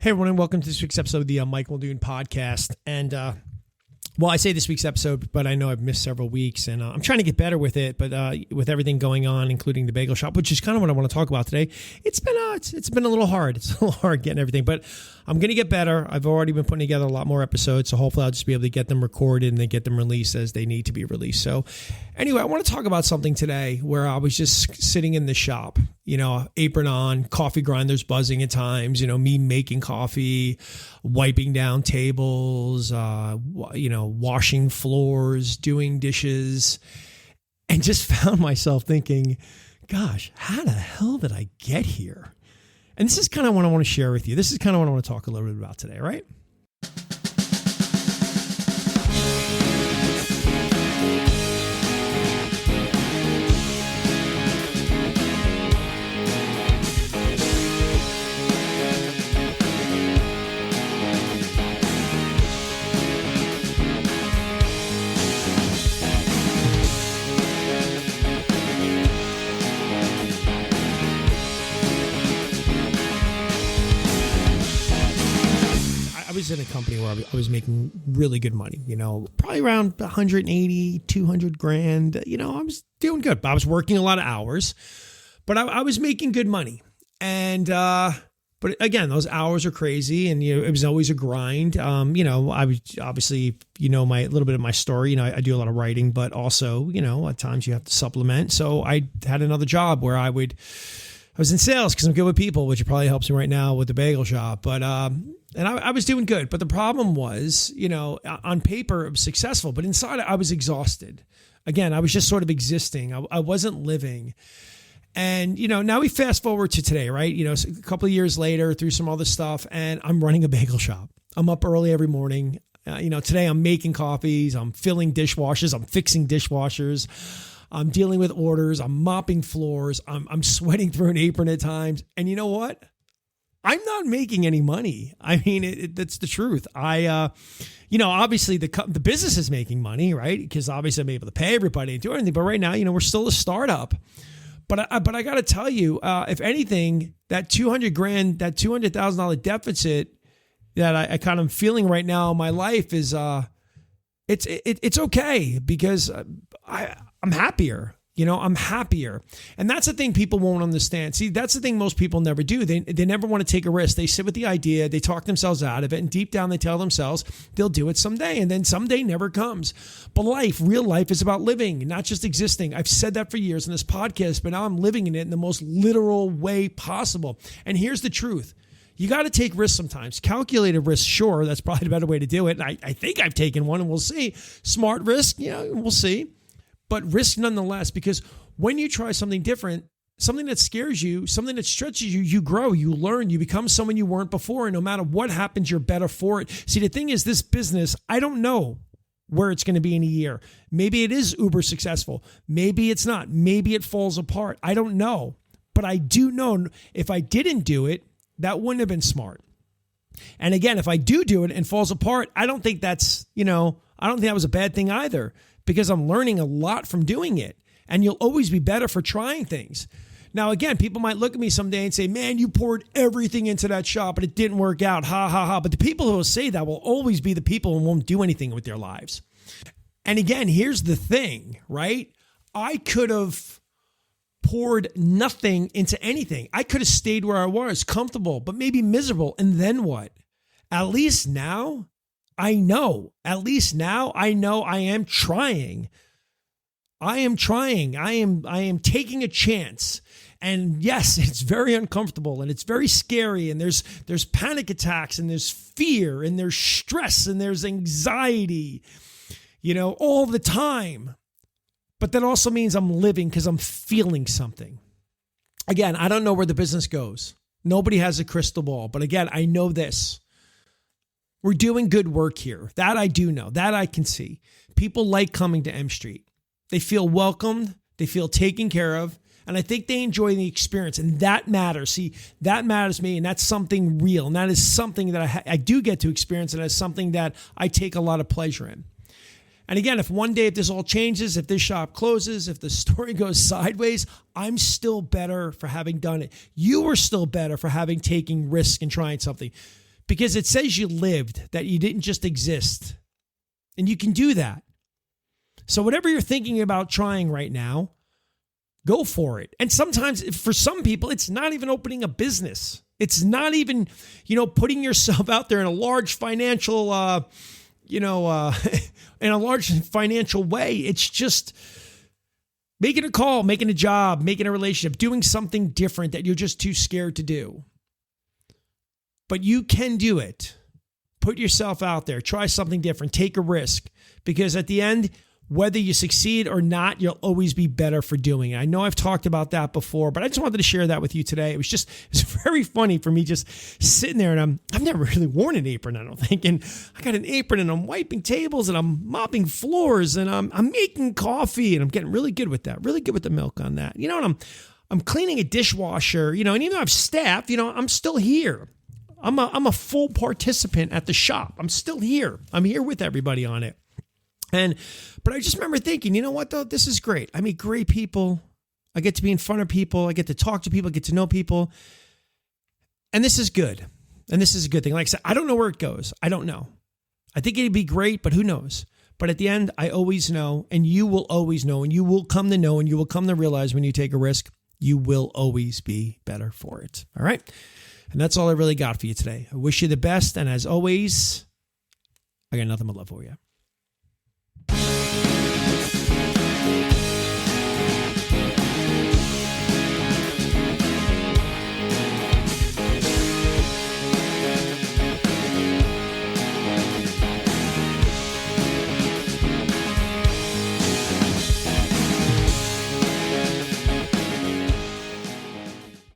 Hey everyone, and welcome to this week's episode of the Mike Muldoon podcast. And I say this week's episode, but I know I've missed several weeks, and I'm trying to get better with it. But with everything going on, including the bagel shop, which is kind of what I want to talk about today, it's been a little hard. It's a little hard getting everything, but I'm going to get better. I've already been putting together a lot more episodes, so hopefully I'll just be able to get them recorded and then get them released as they need to be released. So anyway, I want to talk about something today where I was just sitting in the shop, apron on, coffee grinders buzzing at times, me making coffee, wiping down tables, washing floors, doing dishes, and just found myself thinking, gosh, how the hell did I get here? And this is kind of what I want to share with you. This is kind of what I want to talk a little bit about today, right? I was in a company where I was making really good money, probably around 180, 200 grand. I was doing good. I was working a lot of hours, but I was making good money. And, but again, those hours are crazy, and, it was always a grind. I was obviously, my little bit of my story, I do a lot of writing, but also, at times you have to supplement. So I had another job where I was in sales because I'm good with people, which probably helps me right now with the bagel shop. But, and I was doing good. But the problem was, on paper, it was successful, but inside I was exhausted. Again, I was just sort of existing. I wasn't living. And, now we fast forward to today, right? A couple of years later, through some other stuff, and I'm running a bagel shop. I'm up early every morning. Today I'm making coffees. I'm filling dishwashers. I'm fixing dishwashers. I'm dealing with orders. I'm mopping floors. I'm sweating through an apron at times. And you know what? I'm not making any money. I mean, that's the truth. Obviously the business is making money, right? Because obviously I'm able to pay everybody and do anything. But right now, we're still a startup. But I got to tell you, if anything, that $200,000, that $200,000 deficit that I kind of feeling right now in my life is, it's okay because I'm happier. I'm happier. And that's the thing people won't understand. See, that's the thing most people never do. They never want to take a risk. They sit with the idea, they talk themselves out of it, and deep down they tell themselves they'll do it someday, and then someday never comes. But real life is about living, not just existing. I've said that for years in this podcast, but now I'm living in it in the most literal way possible. And here's the truth. You got to take risks sometimes. Calculated risks, sure, that's probably the better way to do it. And I think I've taken one, and we'll see. Smart risk, we'll see. But risk nonetheless, because when you try something different, something that scares you, something that stretches you, you grow, you learn, you become someone you weren't before. And no matter what happens, you're better for it. See, the thing is, this business, I don't know where it's going to be in a year. Maybe it is uber successful. Maybe it's not. Maybe it falls apart. I don't know. But I do know if I didn't do it, that wouldn't have been smart. And again, if I do it and falls apart, I don't think that's, I don't think that was a bad thing either, because I'm learning a lot from doing it. And you'll always be better for trying things. Now, again, people might look at me someday and say, man, you poured everything into that shop, but it didn't work out. Ha, ha, ha. But the people who will say that will always be the people who won't do anything with their lives. And again, here's the thing, right? I could have poured nothing into anything. I could have stayed where I was, comfortable, but maybe miserable. And then what? At least now I know. At least now I know I am trying. I am taking a chance. And yes, it's very uncomfortable and it's very scary. And there's panic attacks and there's fear and there's stress and there's anxiety, all the time. But that also means I'm living because I'm feeling something. Again, I don't know where the business goes. Nobody has a crystal ball. But again, I know this. We're doing good work here. That I do know. That I can see. People like coming to M Street. They feel welcomed. They feel taken care of. And I think they enjoy the experience. And that matters. See, that matters to me. And that's something real. And that is something that I do get to experience. And that's something that I take a lot of pleasure in. And again, if one day, if this all changes, if this shop closes, if the story goes sideways, I'm still better for having done it. You are still better for having taken risk and trying something. because it says you lived, that you didn't just exist. And you can do that. So whatever you're thinking about trying right now, go for it. And sometimes for some people, it's not even opening a business. It's not even, putting yourself out there in a large financial, in a large financial way. It's just making a call, making a job, making a relationship, doing something different that you're just too scared to do. But you can do it. Put yourself out there. Try something different. Take a risk. Because at the end, whether you succeed or not, you'll always be better for doing it. I know I've talked about that before, but I just wanted to share that with you today. It's very funny for me just sitting there, and I've never really worn an apron, I don't think. And I got an apron, and I'm wiping tables, and I'm mopping floors, and I'm making coffee, and I'm getting really good with that. Really good with the milk on that. And I'm cleaning a dishwasher, and even though I have staff, I'm still here. I'm a full participant at the shop. I'm still here. I'm here with everybody on it. But I just remember thinking, you know what, though? This is great. I meet great people. I get to be in front of people. I get to talk to people, get to know people. And this is good. And this is a good thing. Like I said, I don't know where it goes. I don't know. I think it'd be great, but who knows? But at the end, I always know, and you will always know, and you will come to know, and you will come to realize when you take a risk, you will always be better for it. All right? And that's all I really got for you today. I wish you the best. And as always, I got nothing but love for you.